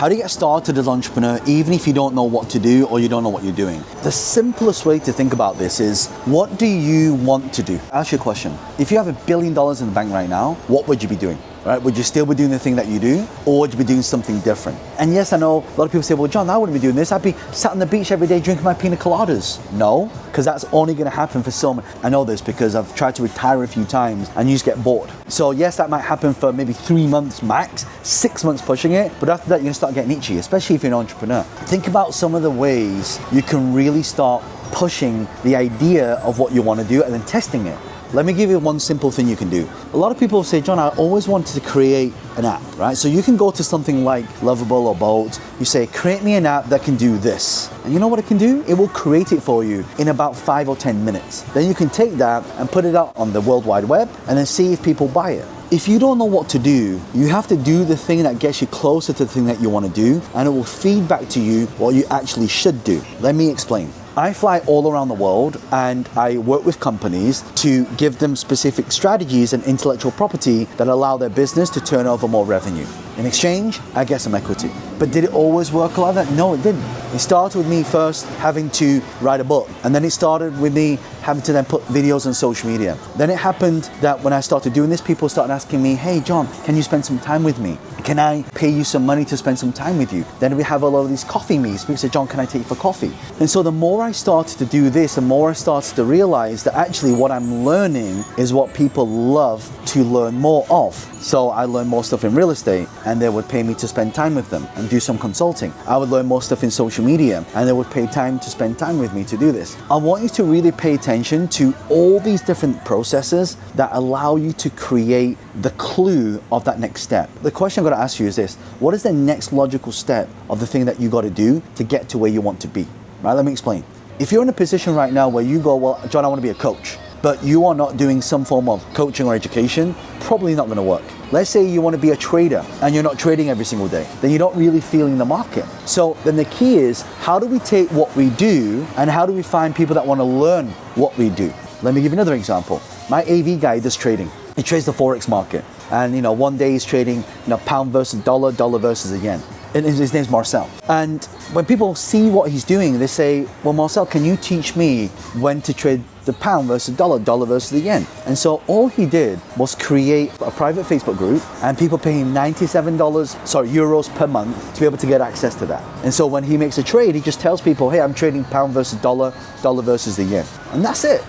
How do you get started as an entrepreneur even if you don't know what to do or you don't know what you're doing? The simplest way to think about this is, what do you want to do? I'll ask you a question. If you have $1 billion in the bank right now, what would you be doing? Right? Would you still be doing the thing that you do, or would you be doing something different? And yes, I know a lot of people say, well, John, I wouldn't be doing this. I'd be sat on the beach every day drinking my pina coladas. No, because that's only going to happen for some. I know this because I've tried to retire a few times and you just get bored. So yes, that might happen for maybe 3 months max, 6 months pushing it. But after that, you're going to start getting itchy, especially if you're an entrepreneur. Think about some of the ways you can really start pushing the idea of what you want to do and then testing it. Let me give you one simple thing you can do. A lot of people say, John, I always wanted to create an app, right? So you can go to something like Lovable or Bolt. You say, create me an app that can do this. And you know what it can do? It will create it for you in about 5 or 10 minutes. Then you can take that and put it out on the World Wide Web and then see if people buy it. If you don't know what to do, you have to do the thing that gets you closer to the thing that you want to do, and it will feed back to you what you actually should do. Let me explain. I fly all around the world and I work with companies to give them specific strategies and intellectual property that allow their business to turn over more revenue. In exchange, I get some equity. But did it always work like that? No, it didn't. It started with me first having to write a book, and then it started with me having to then put videos on social media. Then it happened that when I started doing this, people started asking me, hey John, can you spend some time with me? Can I pay you some money to spend some time with you? Then we have a lot of these coffee meets. People say, John, can I take you for coffee? And so the more I started to do this, the more I started to realize that actually what I'm learning is what people love to learn more of. So I learned more stuff in real estate and they would pay me to spend time with them and do some consulting. I would learn more stuff in social media and they would pay time to spend time with me to do this. I want you to really pay attention to all these different processes that allow you to create the clue of that next step. The question I'm going to ask you is this: what is the next logical step of the thing that you got to do to get to where you want to be? Right? Let me explain. If you're in a position right now where you go, well, John, I want to be a coach, but you are not doing some form of coaching or education, probably not going to work. Let's say you want to be a trader and you're not trading every single day, then you're not really feeling the market. So then the key is, how do we take what we do and how do we find people that want to learn what we do? Let me give you another example. My AV guy does trading. He trades the Forex market. And one day he's trading pound versus dollar, dollar versus a yen. And his name's Marcel. And when people see what he's doing, they say, well, Marcel, can you teach me when to trade the pound versus dollar, dollar versus the yen? And so all he did was create a private Facebook group, and people pay him euros per month to be able to get access to that. And so when he makes a trade, he just tells people, hey, I'm trading pound versus dollar, dollar versus the yen. And that's it.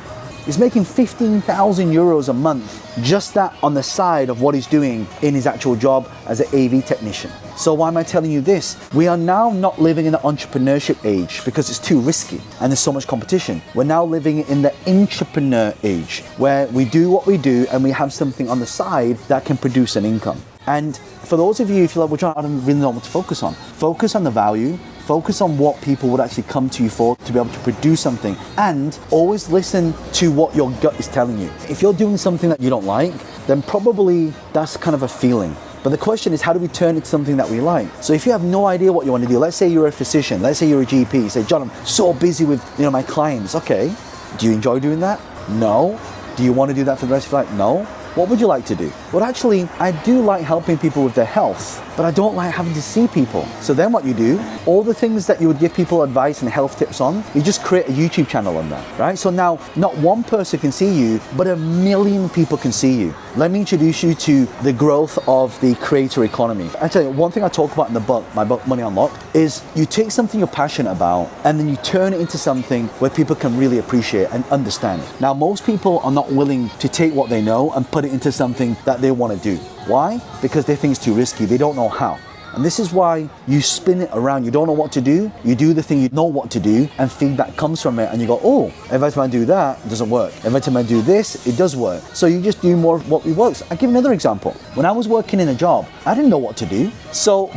He's making 15,000 euros a month, just that on the side of what he's doing in his actual job as an AV technician. So why am I telling you this? We are now not living in the entrepreneurship age because it's too risky and there's so much competition. We're now living in the entrepreneur age, where we do what we do and we have something on the side that can produce an income. And for those of you, if you're like, well, John, I don't really know what to focus on the value. Focus on what people would actually come to you for to be able to produce something, and always listen to what your gut is telling you. If you're doing something that you don't like, then probably that's kind of a feeling. But the question is, how do we turn it to something that we like? So if you have no idea what you want to do, let's say you're a physician, let's say you're a GP, you say, John, I'm so busy with my clients. Okay, do you enjoy doing that? No. Do you want to do that for the rest of your life? No. What would you like to do? Well, actually, I do like helping people with their health, but I don't like having to see people. So then what you do, all the things that you would give people advice and health tips on, you just create a YouTube channel on that, right? So now not one person can see you, but 1 million people can see you. Let me introduce you to the growth of the creator economy. I tell you, one thing I talk about in the book, my book, Money Unlocked, is you take something you're passionate about and then you turn it into something where people can really appreciate and understand. Now, most people are not willing to take what they know and put it into something that they want to do. Why? Because they think it's too risky. They don't know how. And this is why you spin it around. You don't know what to do. You do the thing you know what to do, and feedback comes from it. And you go, oh, every time I do that, it doesn't work. Every time I do this, it does work. So you just do more of what works. I'll give you another example. When I was working in a job, I didn't know what to do.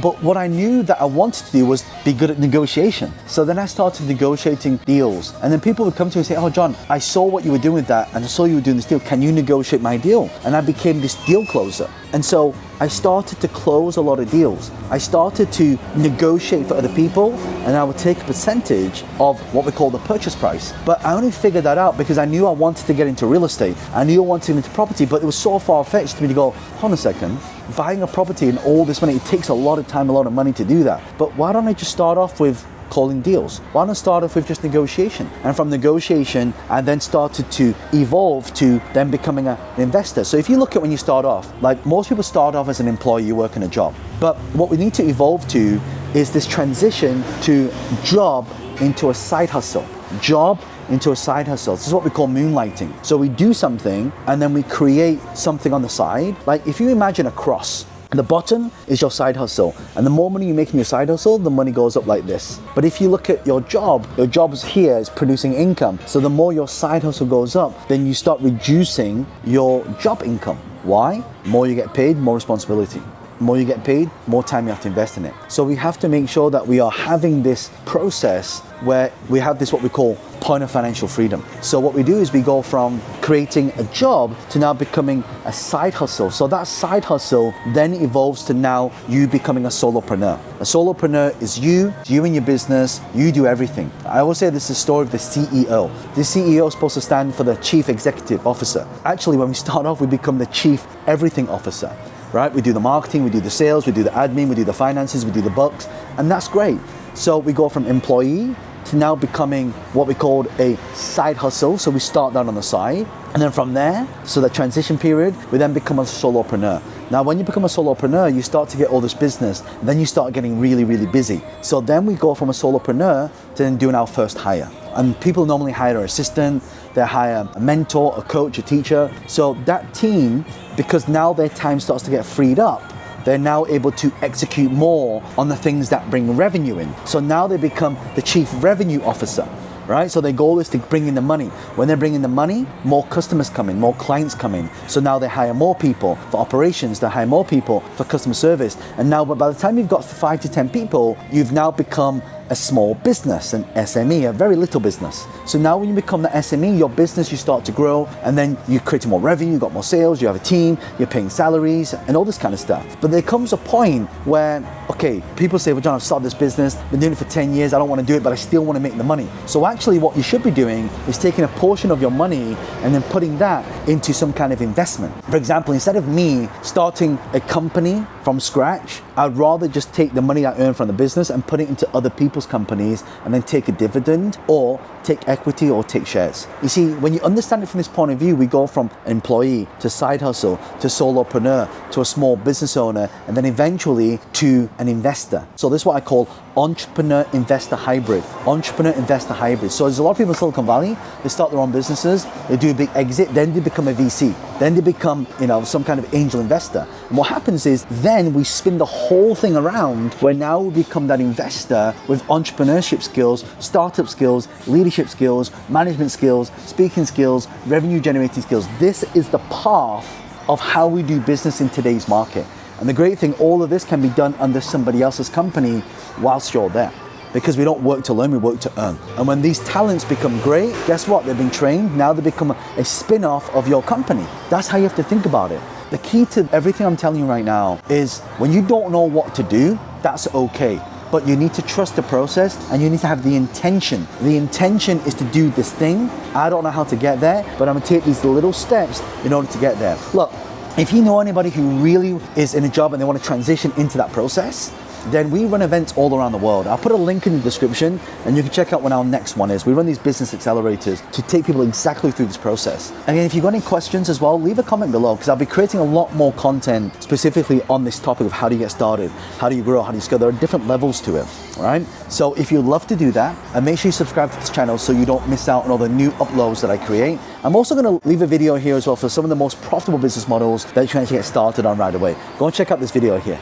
But what I knew that I wanted to do was be good at negotiation. So then I started negotiating deals. And then people would come to me and say, oh, John, I saw what you were doing with that, and I saw you were doing this deal. Can you negotiate my deal? And I became this deal closer. And so I started to close a lot of deals. I started to negotiate for other people, and I would take a percentage of what we call the purchase price. But I only figured that out because I knew I wanted to get into real estate. I knew I wanted to get into property, but it was so far-fetched to me to go, hold on a second, buying a property and all this money, it takes a lot of time, a lot of money to do that. But why don't I just start off with calling deals? Why don't I start off with just negotiation? And from negotiation, I then started to evolve to then becoming an investor. So if you look at when you start off, like most people start off as an employee, you work in a job. But what we need to evolve to is this transition to job into a side hustle. Job into a side hustle. This is what we call moonlighting. So we do something and then we create something on the side. Like if you imagine a cross, the bottom is your side hustle, and the more money you make in your side hustle, the money goes up like this. But if you look at your job's here is producing income. So the more your side hustle goes up, then you start reducing your job income. Why? More you get paid, more responsibility. More you get paid, more time you have to invest in it. So we have to make sure that we are having this process where we have this what we call point of financial freedom. So what we do is we go from creating a job to now becoming a side hustle. So that side hustle then evolves to now you becoming a solopreneur. A solopreneur is you and your business, you do everything. I always say this is the story of the CEO. The CEO is supposed to stand for the Chief Executive Officer. Actually, when we start off, we become the Chief Everything Officer. Right? We do the marketing, we do the sales, we do the admin, we do the finances, we do the books, and that's great. So we go from employee to now becoming what we called a side hustle. So we start that on the side, and then from there, so the transition period, we then become a solopreneur. Now, when you become a solopreneur, you start to get all this business, and then you start getting really, really busy. So then we go from a solopreneur to then doing our first hire. And people normally hire an assistant, they hire a mentor, a coach, a teacher. So that team, because now their time starts to get freed up, they're now able to execute more on the things that bring revenue in. So now they become the Chief Revenue Officer, right? So their goal is to bring in the money. When they're bringing the money, more customers come in, more clients come in. So now they hire more people for operations, they hire more people for customer service. And now by the time you've got 5 to 10 people, you've now become a small business, an SME, a very little business. So now when you become the SME, your business, you start to grow, and then you create more revenue, you got more sales, you have a team, you're paying salaries and all this kind of stuff. But there comes a point where, okay, people say, well, John, I've started this business, been doing it for 10 years, I don't want to do it, but I still want to make the money. So actually what you should be doing is taking a portion of your money and then putting that into some kind of investment. For example, instead of me starting a company from scratch, I'd rather just take the money I earn from the business and put it into other people's companies and then take a dividend or take equity or take shares. You see, when you understand it from this point of view, we go from employee to side hustle to solopreneur to a small business owner and then eventually to an investor. So this is what I call entrepreneur investor hybrid. Entrepreneur investor hybrid. So there's a lot of people in Silicon Valley, they start their own businesses, they do a big exit, then they become a VC, then they become, some kind of angel investor. And what happens is then we spin the whole thing around where now we become that investor with entrepreneurship skills, startup skills, leadership skills, management skills, speaking skills, revenue generating skills. This is the path of how we do business in today's market. And the great thing, all of this can be done under somebody else's company whilst you're there. Because we don't work to learn, we work to earn. And when these talents become great, guess what? They've been trained, now they become a spin-off of your company. That's how you have to think about it. The key to everything I'm telling you right now is when you don't know what to do, that's okay. But you need to trust the process and you need to have the intention. The intention is to do this thing. I don't know how to get there, but I'm gonna take these little steps in order to get there. Look, if you know anybody who really is in a job and they want to transition into that process, then we run events all around the world. I'll put a link in the description and you can check out when our next one is. We run these business accelerators to take people exactly through this process. Again, if you've got any questions as well, leave a comment below because I'll be creating a lot more content specifically on this topic of how do you get started, how do you grow, how do you scale. There are different levels to it, all right? So if you'd love to do that, and make sure you subscribe to this channel so you don't miss out on all the new uploads that I create. I'm also gonna leave a video here as well for some of the most profitable business models that you can actually get started on right away. Go and check out this video here.